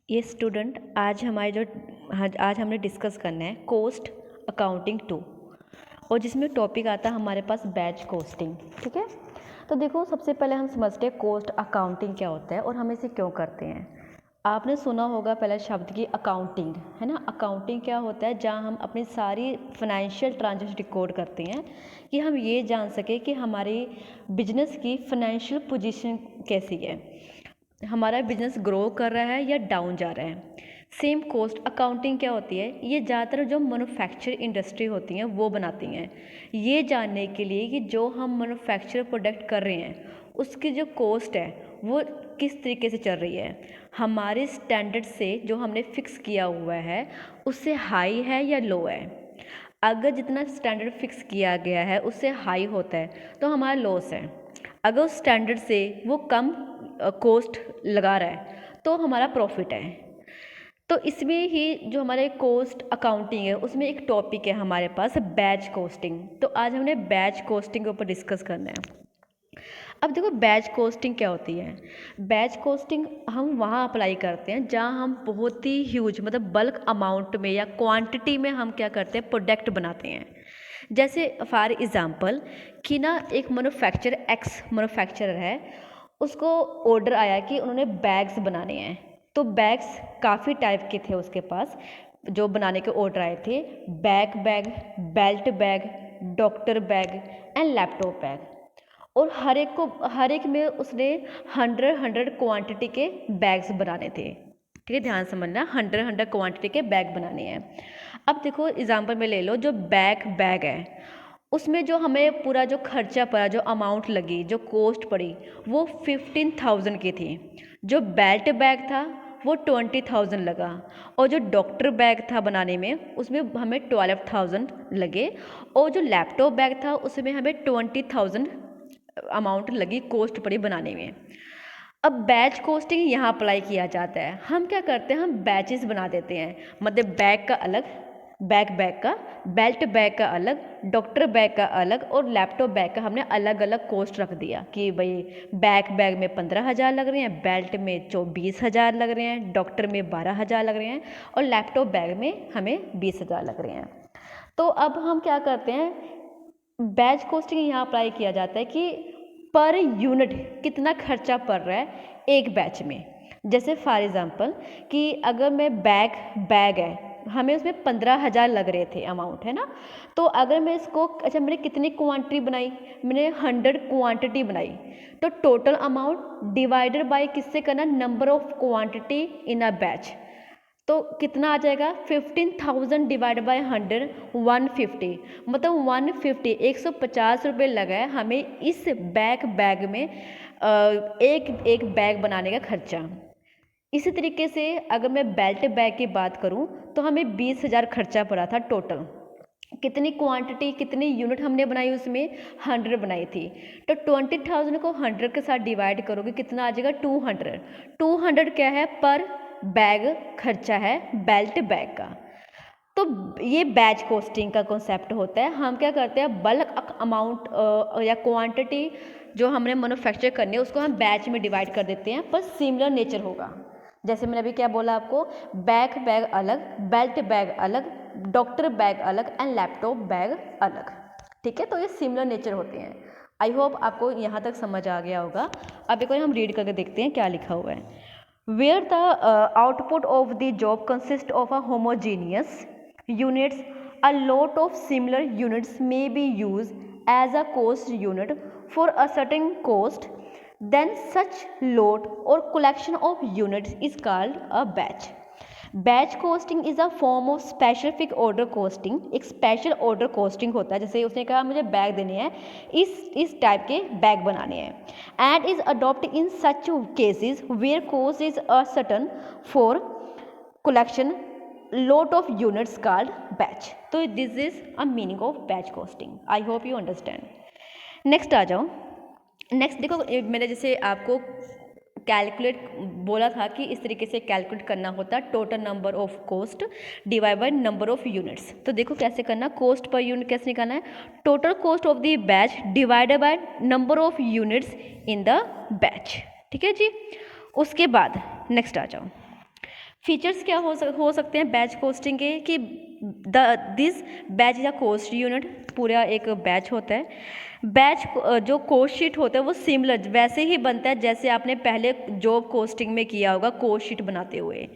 ये स्टूडेंट आज हमने डिस्कस करना है कोस्ट अकाउंटिंग 2 और जिसमें टॉपिक आता है हमारे पास बैच कोस्टिंग। ठीक है, तो देखो सबसे पहले हम समझते हैं कोस्ट अकाउंटिंग क्या होता है और हम इसे क्यों करते हैं। आपने सुना होगा पहले शब्द की अकाउंटिंग, है ना। अकाउंटिंग क्या होता है, जहाँ हम अपनी सारी फाइनेंशियल ट्रांजेक्शन रिकॉर्ड करते हैं कि हम ये जान सके कि हमारी बिजनेस की फाइनेंशियल पोजीशन कैसी है, हमारा बिजनेस ग्रो कर रहा है या डाउन जा रहा है। सेम कोस्ट अकाउंटिंग क्या होती है, ये ज़्यादातर जो मैन्युफैक्चर इंडस्ट्री होती हैं वो बनाती हैं, ये जानने के लिए कि जो हम मैन्युफैक्चर प्रोडक्ट कर रहे हैं उसकी जो कॉस्ट है वो किस तरीके से चल रही है, हमारे स्टैंडर्ड से जो हमने फिक्स किया हुआ है उससे हाई है या लो है। अगर जितना स्टैंडर्ड फिक्स किया गया है उससे हाई होता है तो हमारा लॉस है, अगर उस स्टैंडर्ड से वो कम कॉस्ट लगा रहा है तो हमारा प्रॉफिट है। तो इसमें ही जो हमारे कॉस्ट अकाउंटिंग है उसमें एक टॉपिक है हमारे पास बैच कॉस्टिंग। तो आज हमने बैच कॉस्टिंग के ऊपर डिस्कस करना है। अब देखो बैच कॉस्टिंग क्या होती है। बैच कॉस्टिंग हम वहाँ अप्लाई करते हैं जहाँ हम बहुत ही ह्यूज मतलब बल्क अमाउंट में या क्वांटिटी में हम क्या करते हैं, प्रोडक्ट बनाते हैं। जैसे फॉर एग्ज़ाम्पल कि ना एक मैन्युफैक्चरर है, उसको ऑर्डर आया कि उन्होंने बैग्स बनाने हैं। तो बैग्स काफ़ी टाइप के थे उसके पास जो बनाने के ऑर्डर आए थे, bag, belt bag, doctor bag and laptop bag. और हर एक में उसने 100 क्वांटिटी के बैग्स बनाने थे। ठीक है, ध्यान समझना, 100 क्वांटिटी के बैग बनाने हैं। अब देखो एग्जांपल में ले लो, जो बैग है उसमें जो हमें पूरा जो खर्चा पड़ा, जो अमाउंट लगी, जो कॉस्ट पड़ी वो 15,000 की थी। जो बेल्ट बैग था वो 20,000 लगा और जो डॉक्टर बैग था बनाने में उसमें हमें 12,000 लगे और जो लैपटॉप बैग था उसमें हमें 20,000 अमाउंट लगी, कॉस्ट पड़ी बनाने में। अब बैच कॉस्टिंग यहाँ अप्लाई किया जाता है। हम क्या करते हैं, हम बैचेस बना देते हैं, मतलब बैग का अलग, बैग का, बेल्ट बैग का अलग, डॉक्टर बैग का अलग और लैपटॉप बैग का हमने अलग अलग कॉस्ट रख दिया कि भाई बैग में 15,000 लग रहे हैं, बेल्ट में 20,000 लग रहे हैं, डॉक्टर में 12,000 लग रहे हैं और लैपटॉप बैग में हमें 20,000 लग रहे हैं। तो अब हम क्या करते हैं, बैच कॉस्टिंग यहाँ अप्लाई किया जाता है कि पर यूनिट कितना खर्चा पड़ रहा है एक बैच में। जैसे फॉर एग्ज़ाम्पल कि अगर मैं बैग है, हमें उसमें 15,000 लग रहे थे अमाउंट, है ना। तो अगर मैं इसको, अच्छा मैंने कितनी क्वांटिटी बनाई, मैंने 100 क्वांटिटी बनाई, तो टोटल अमाउंट डिवाइडेड बाय किससे करना, number of quantity in a batch. तो कितना आ जाएगा, 15,000 डिवाइड बाय 100, 150, मतलब 150 रुपये लगा है हमें इस बैग में एक बैग बनाने का खर्चा। इसी तरीके से अगर मैं बेल्ट बैग की बात करूं तो हमें 20,000 खर्चा पड़ा था टोटल। कितनी क्वांटिटी, कितनी यूनिट हमने बनाई, उसमें 100 बनाई थी। तो 20,000 को 100 के साथ डिवाइड करोगे कितना आ जाएगा, 200 क्या है, पर बैग खर्चा है बेल्ट बैग का। तो ये बैच कॉस्टिंग का कॉन्सेप्ट होता है। हम क्या करते हैं, बल्क अमाउंट या क्वांटिटी जो हमने मैन्युफैक्चर करनी है उसको हम बैच में डिवाइड कर देते हैं, पर सिमिलर नेचर होगा। जैसे मैंने अभी क्या बोला आपको, बैग अलग, बेल्ट बैग अलग, डॉक्टर बैग अलग एंड लैपटॉप बैग अलग। ठीक है, तो ये सिमिलर नेचर होते हैं। आई होप आपको यहाँ तक समझ आ गया होगा। अब एक बार हम रीड करके देखते हैं क्या लिखा हुआ है। Where the output of the job consists of a homogeneous units, a lot of similar units may be used as a cost unit for a certain cost. Then such lot or collection of units is called a batch. Batch costing is a form of specific order costing. एक special order costing होता है, जैसे उसने कहा मुझे bag देने हैं, इस टाइप के बैग बनाने हैं। And is adopt in such cases where cost is a certain for collection lot of units called batch. तो this is a meaning of batch costing. I hope you understand. Next आ जाओ। Next देखो, मैंने जैसे आपको calculate बोला था कि इस तरीके से कैलकुलेट करना होता है, total number of cost divide by number of units. तो देखो कैसे करना, कॉस्ट पर यूनिट कैसे निकालना है, total cost of the batch divided by number of units in the batch. ठीक है जी। उसके बाद नेक्स्ट आ जाओ, फीचर्स क्या हो सकते हैं बैच कोस्टिंग के कि दिस बैच या कोस्ट यूनिट पूरा एक बैच होता है। बैच जो कोस्ट शीट होता है वो सिमिलर वैसे ही बनता है जैसे आपने पहले जॉब कोस्टिंग में किया होगा कोस्ट शीट बनाते हुए।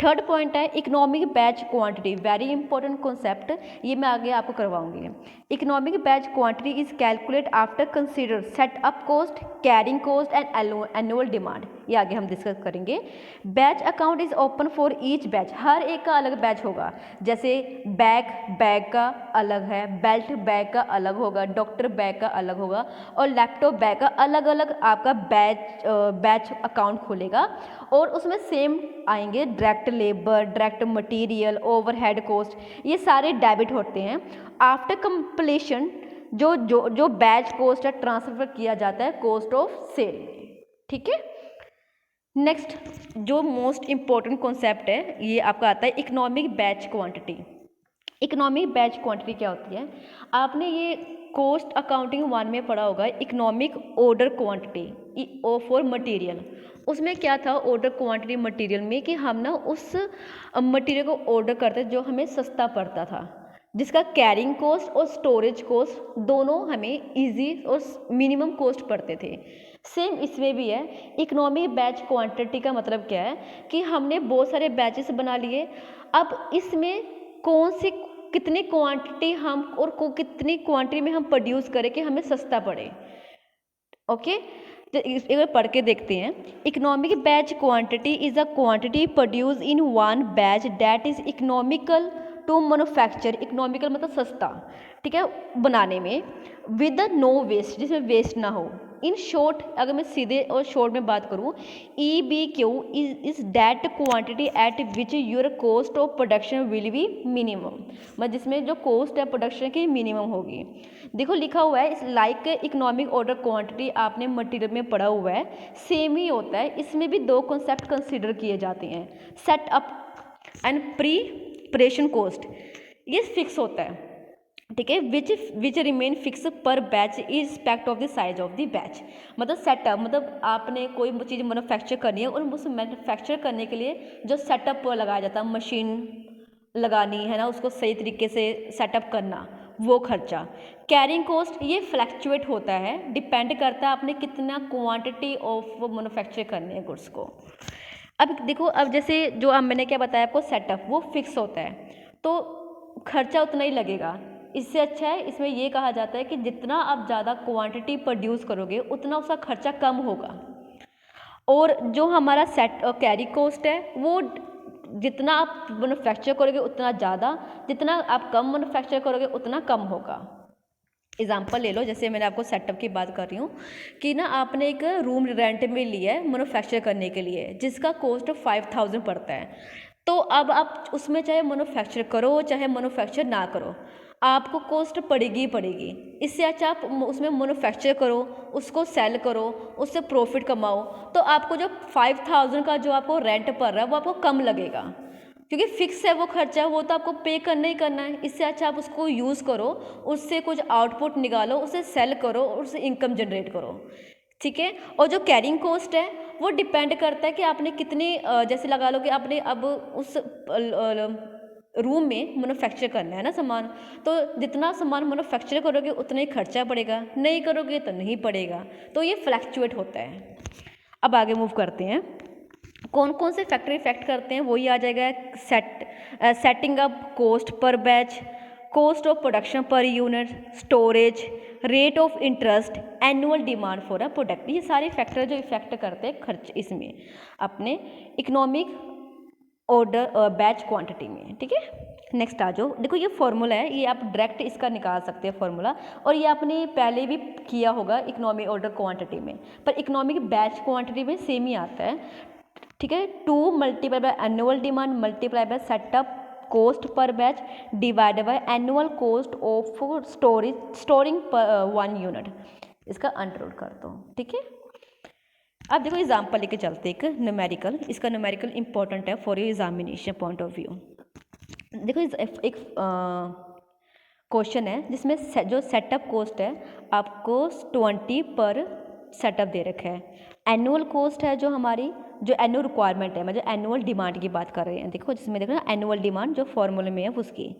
थर्ड पॉइंट है economic batch quantity, very important concept, ये मैं आगे आपको करवाऊंगी। Economic batch quantity is calculate after consider setup cost, carrying cost and annual demand, ये आगे हम डिस्कस करेंगे। Batch account is open for each batch, हर एक का अलग बैच होगा, जैसे बैग का अलग है, बेल्ट बैग का अलग होगा, डॉक्टर बैग का अलग होगा और लैपटॉप बैग का अलग अलग आपका बैच अकाउंट खुलेगा और उसमें सेम आएंगे direct labour, direct material, overhead cost, ये सारे डेबिट होते हैं। आफ्टर कंप्लीशन जो बैच कॉस्ट है ट्रांसफर किया जाता है कॉस्ट ऑफ सेल, ठीक है। नेक्स्ट जो मोस्ट इम्पोर्टेंट कॉन्सेप्ट है ये आपका आता है economic batch quantity. Economic batch quantity क्या होती है, आपने ये कॉस्ट अकाउंटिंग 1 में पढ़ा होगा economic order quantity for material. उसमें क्या था ऑर्डर क्वांटिटी मटेरियल में कि हम ना उस मटेरियल को ऑर्डर करते जो हमें सस्ता पड़ता था, जिसका कैरिंग कॉस्ट और स्टोरेज कॉस्ट दोनों हमें इजी और मिनिमम कॉस्ट पड़ते थे। सेम इसमें भी है। इकोनॉमिक बैच क्वांटिटी का मतलब क्या है कि हमने बहुत सारे बैचेस बना लिए, अब इसमें कौन सी कितनी क्वांटिटी हम और कितनी क्वांटिटी में हम प्रोड्यूस करें कि हमें सस्ता पड़े। ओके, तो एक बार पढ़ के देखते हैं। Economic batch quantity is a quantity produce in one batch that is economical to manufacture, economical मतलब सस्ता, ठीक है, बनाने में, विद नो वेस्ट, जिसमें वेस्ट ना हो। इन शॉर्ट अगर मैं सीधे और शॉर्ट में बात करूँ, EBQ is that quantity eight which your cost of production will be minimum, मतलब जिसमें जो कॉस्ट है प्रोडक्शन की मिनिमम होगी। देखो लिखा हुआ है इस लाइक इकोनॉमिक ऑर्डर क्वांटिटी आपने मटेरियल में पढ़ा हुआ है, सेम ही होता है। इसमें भी दो कॉन्सेप्ट कंसिडर किए जाते हैं, सेटअप एंड प्रिपरेशन कॉस्ट, ये फिक्स होता है, ठीक है, विच रिमेन फिक्स पर batch is respect of the size of the batch. मतलब सेटअप मतलब आपने कोई चीज़ मैन्युफैक्चर करनी है और उस मैन्युफैक्चर करने के लिए जो सेटअप लगाया जाता है, मशीन लगानी है ना, उसको सही तरीके से सेटअप करना, वो खर्चा। कैरिंग कॉस्ट ये फ्लैक्चुएट होता है, डिपेंड करता है आपने कितना क्वांटिटी ऑफ मैन्युफैक्चर करनी है गुड्स को। अब देखो, अब जैसे जो अब मैंने क्या बताया आपको, सेटअप वो फिक्स होता है तो खर्चा उतना ही लगेगा। इससे अच्छा है इसमें ये कहा जाता है कि जितना आप ज़्यादा क्वांटिटी प्रोड्यूस करोगे उतना उसका खर्चा कम होगा, और जो हमारा कैरी कॉस्ट है वो जितना आप मैन्युफैक्चर करोगे उतना ज़्यादा, जितना आप कम मैन्युफैक्चर करोगे उतना कम होगा। एग्जाम्पल ले लो, जैसे मैंने आपको सेटअप की बात कर रही हूँ कि ना आपने एक रूम रेंट में लिया है मैन्युफैक्चर करने के लिए, जिसका कॉस्ट 5000 पड़ता है। तो अब आप उसमें चाहे मैन्युफैक्चर करो चाहे मैन्युफैक्चर ना करो, आपको कॉस्ट पड़ेगी ही पड़ेगी। इससे अच्छा आप उसमें मैन्युफैक्चर करो, उसको सेल करो, उससे प्रॉफिट कमाओ, तो आपको जो 5000 का जो आपको रेंट पड़ रहा है वो आपको कम लगेगा, क्योंकि फिक्स है वो खर्चा, वो तो आपको पे करना ही करना है। इससे अच्छा आप उसको यूज़ करो, उससे कुछ आउटपुट निकालो, उसे सेल करो और उससे इनकम जनरेट करो, ठीक है। और जो कैरिंग कॉस्ट है वो डिपेंड करता है कि आपने कितनी जैसे लगा लो कि आपने अब उस रूम में मैन्युफैक्चर करना है ना सामान, तो जितना सामान मैन्युफैक्चर करोगे उतना ही खर्चा पड़ेगा, नहीं करोगे तो नहीं पड़ेगा, तो ये फ्लैक्चुएट होता है। अब आगे मूव करते हैं, कौन कौन से फैक्टर इफेक्ट करते हैं, वही आ जाएगा। Setting up cost per batch, cost of production per unit, storage, rate of interest, annual demand for a product, ये सारे फैक्टर जो इफेक्ट करते हैं खर्च इसमें अपने इकोनॉमिक ऑर्डर बैच क्वांटिटी में, ठीक है। नेक्स्ट आ जाओ, देखो ये फॉर्मूला है, ये आप डायरेक्ट इसका निकाल सकते हैं फॉर्मूला, और ये आपने पहले भी किया होगा इकोनॉमिक ऑर्डर क्वांटिटी में, पर इकोनॉमिक बैच क्वांटिटी में सेम ही आता है, ठीक है। 2 multiply by annual demand multiply by setup cost per batch divided by annual cost of storing 1 unit, इसका अंडररूट कर दो, ठीक है। अब देखो एग्जाम्पल लेके चलते एक न्यूमेरिकल, इसका न्यूमेरिकल इंपॉर्टेंट है for your examination point of view. देखो एक क्वेश्चन है जिसमें जो सेटअप कॉस्ट है आपको 20 पर सेटअप दे रखा है, एनुअल कॉस्ट है जो हमारी, जो एनुअल रिक्वायरमेंट है, मतलब एनुअल डिमांड की बात कर रहे हैं। देखो जिसमें देखो ना एनुअल डिमांड जो फॉर्मूले में है उसकी,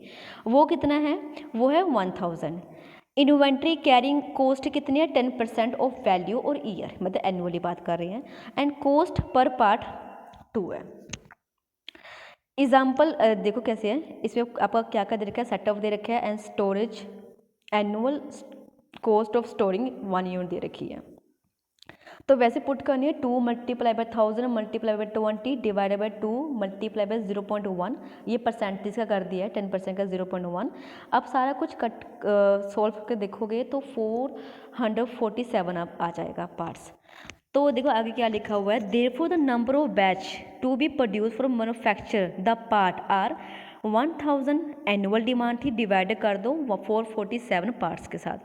वो कितना है, वो है 1000। इन्वेंट्री कैरिंग कॉस्ट कितनी है, 10% ऑफ वैल्यू और ईयर, मतलब एनुअली बात कर रहे हैं। एंड कॉस्ट पर पार्ट 2 है। एग्जाम्पल देखो कैसे है, इसमें आपका क्या क्या दे रखा है, सेटअप दे रखा है and storage, annual cost of storing 1 unit दे रखी है। तो वैसे पुट करनी है 2 × 1000 × 20 डिवाइडेड बाई 2 × 0.1, ये परसेंटेज का कर दिया है, 10% का 0.1। अब सारा कुछ कट सॉल्व करके देखोगे तो 447 अब आ जाएगा पार्ट्स। तो देखो आगे क्या लिखा हुआ है, therefore the number of batch to be produce from manufacture the part are 1000, annual demand थी, डिवाइड कर दो 447 पार्ट्स के साथ,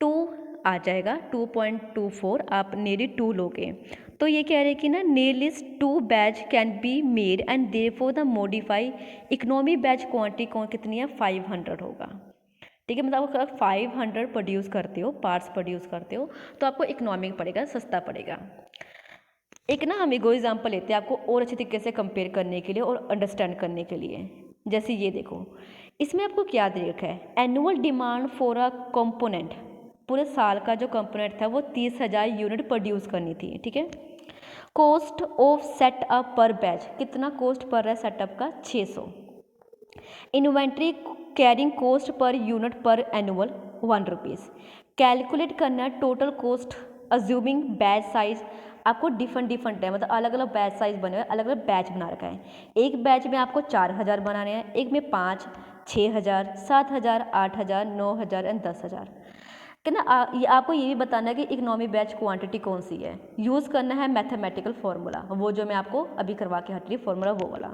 2 आ जाएगा 2.24, आप नियरली 2 लोगे। तो ये कह रहे हैं कि ना nearly 2 batch can be made and therefore the modify economy batch quantity कितनी है, 500 होगा। ठीक है, मतलब अगर 500 प्रोड्यूस करते हो, पार्ट्स प्रोड्यूस करते हो, तो आपको इकोनॉमिक पड़ेगा, सस्ता पड़ेगा। एक ना हम एगो एग्जाम्पल लेते हैं आपको और अच्छे तरीके से कंपेयर करने के लिए और अंडरस्टैंड करने के लिए। जैसे ये देखो, इसमें आपको क्या दे रखा है, annual demand for a component, पूरे साल का जो कंपोनेंट था वो 30,000 यूनिट प्रोड्यूस करनी थी। ठीक है, कॉस्ट ऑफ सेटअप पर बैच, कितना कॉस्ट पर है सेटअप का, 600। Inventory carrying cost per unit पर एनुअल 1 रुपीज़। कैलकुलेट करना total cost assuming batch size, आपको डिफरेंट है, मतलब अलग अलग बैच साइज बने हुए, अलग अलग बैच बना रखा है। एक बैच में आपको 4000 बनाने हैं, एक में 5, 6000, 7000, 8000, 9000 एंड 10,000। कि ना ये आपको ये भी बताना है कि इकोनॉमी बैच क्वांटिटी कौन सी है, यूज़ करना है मैथमेटिकल फार्मूला, वो जो मैं आपको अभी करवा के हट रही फार्मूला वो वाला।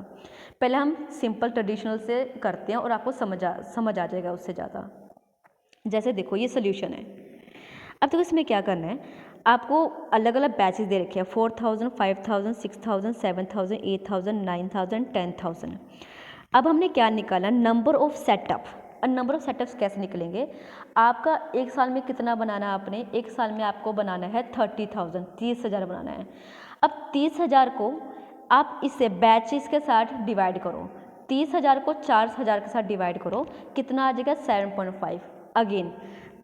पहले हम सिंपल ट्रेडिशनल से करते हैं और आपको समझ आ जाएगा उससे ज़्यादा। जैसे देखो ये सोल्यूशन है, अब तो इसमें क्या करना है, आपको अलग अलग बैचेस दे रखे हैं, 4000, 5000, 6000, 7000, 8000, 9000, 10,000। अब हमने क्या निकाला, नंबर ऑफ सेटअप। और नंबर ऑफ सेटअप्स कैसे निकलेंगे, आपका एक साल में कितना बनाना है, आपने एक साल में आपको बनाना है 30,000, 30,000 बनाना है। अब 30,000 को आप इससे बैचेस के साथ डिवाइड करो, 30,000 को 4,000 के साथ डिवाइड करो, कितना आ जाएगा 7.5। अगेन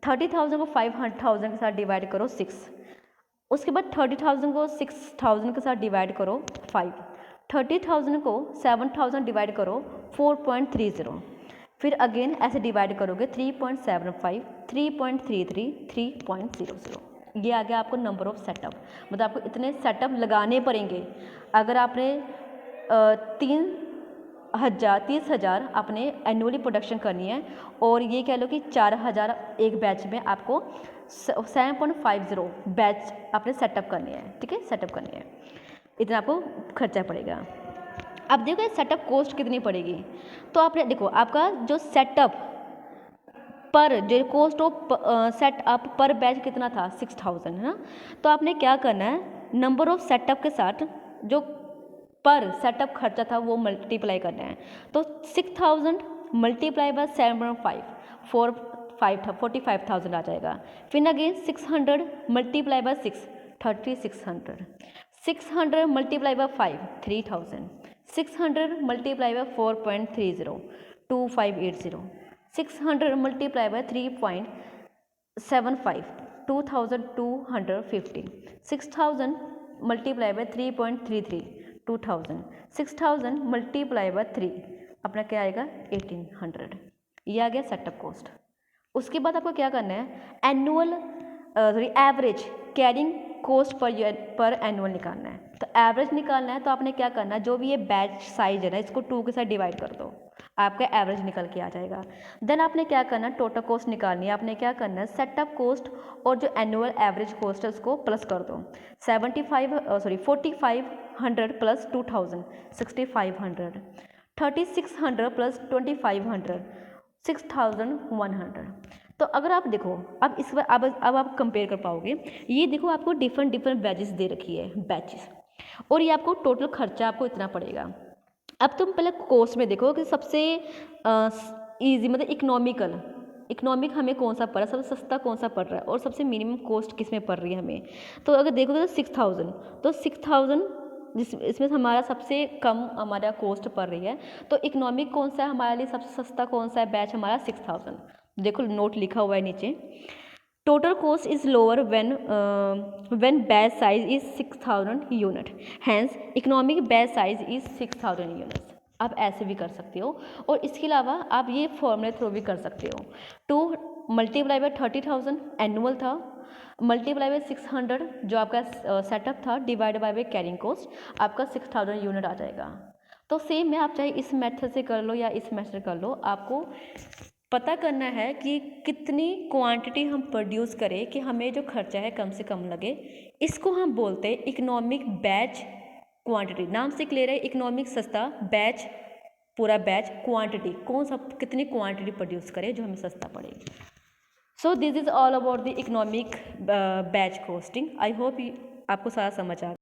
30,000 को 500,000 के साथ डिवाइड करो 6, उसके बाद 30,000 को 6,000 के साथ डिवाइड करो 5, 30,000 को 7,000 डिवाइड करो 4.30, फिर अगेन ऐसे डिवाइड करोगे 3.75, 3.33, 3.00। ये आ गया आपको नंबर ऑफ सेटअप, मतलब आपको इतने सेटअप लगाने पड़ेंगे। अगर आपने 30,000 आपने एनुअली प्रोडक्शन करनी है, और ये कह लो कि 4,000 एक बैच में आपको 7.50 बैच आपने सेटअप करनी है। ठीक है, सेटअप करनी है, इतना आपको खर्चा पड़ेगा। अब देखो सेटअप कॉस्ट कितनी पड़ेगी, तो आपने देखो आपका जो सेटअप पर जो कॉस्ट ऑफ सेटअप पर बैच कितना था 6,000 है ना, तो आपने क्या करना है, नंबर ऑफ सेटअप के साथ जो पर सेटअप खर्चा था वो मल्टीप्लाई करना है। तो 6,000 मल्टीप्लाई बाय 7.5, 45,000 आ जाएगा। फिर again 600 multiply by 6, 3,600, 600 multiply by 5, 3,000, 600 multiply by 4.30, 2,580, 600 multiply by 3.75, 2,250, 6,000 multiply by 3.33, 2,000, 6,000 multiply by 3, अपना क्या आएगा 1,800। ये आ गया सेटअप कॉस्ट। उसके बाद आपको क्या करना है, annual average carrying cost per annual निकालना है। तो एवरेज निकालना है तो आपने क्या करना है, जो भी ये बैच साइज है ना इसको 2 के साथ डिवाइड कर दो, आपका एवरेज निकल के आ जाएगा। देन आपने क्या करना है, टोटल कॉस्ट निकालनी है। आपने क्या करना है, सेटअप कॉस्ट और जो एनुअल एवरेज कॉस्ट है उसको प्लस कर दो। 4,500 प्लस 2,000, 6,500, 3,600 प्लस 2,500, 6,100। तो अगर आप देखो अब इस बार अब आप कंपेयर कर पाओगे। ये देखो आपको डिफरेंट बैचेस दे रखी है, बैचेस, और ये आपको टोटल खर्चा आपको इतना पड़ेगा। अब तुम पहले कॉस्ट में देखो कि सबसे इजी मतलब इकोनॉमिकल इकोनॉमिक हमें कौन सा पड़ रहा है, सबसे सस्ता कौन सा पड़ रहा है और सबसे मिनिमम कॉस्ट किस में पड़ रही है हमें। तो अगर देखोगे तो 6000, तो 6000 इसमें से हमारा सबसे कम हमारा कॉस्ट पड़ रही है। तो इकोनॉमिक कौन सा है हमारे लिए, सबसे सस्ता कौन सा है बैच हमारा 6000। देखो नोट लिखा हुआ है नीचे, total cost is lower when batch size is 6000 unit, hence economic batch size is 6000 units. आप ऐसे भी कर सकते हो और इसके अलावा आप ये फॉर्मूले थ्रू भी कर सकते हो। 2 मल्टीप्लाई बाय 30,000 एनुअल था, मल्टीप्लाई बाय 600 जो आपका सेटअप था, डिवाइड बाय कैरिंग कॉस्ट आपका 6000 यूनिट आ जाएगा। तो सेम है, आप चाहे इस मेथड से कर लो या इस मेथड से कर लो, आपको पता करना है कि कितनी क्वांटिटी हम प्रोड्यूस करें कि हमें जो खर्चा है कम से कम लगे। इसको हम बोलते हैं इकोनॉमिक बैच क्वांटिटी। नाम से क्लियर है, इकोनॉमिक सस्ता, बैच पूरा बैच, क्वांटिटी कौन सा कितनी क्वांटिटी प्रोड्यूस करे जो हमें सस्ता पड़ेगी। So this is all about the economic batch costing. I hope आपको सारा समझ आ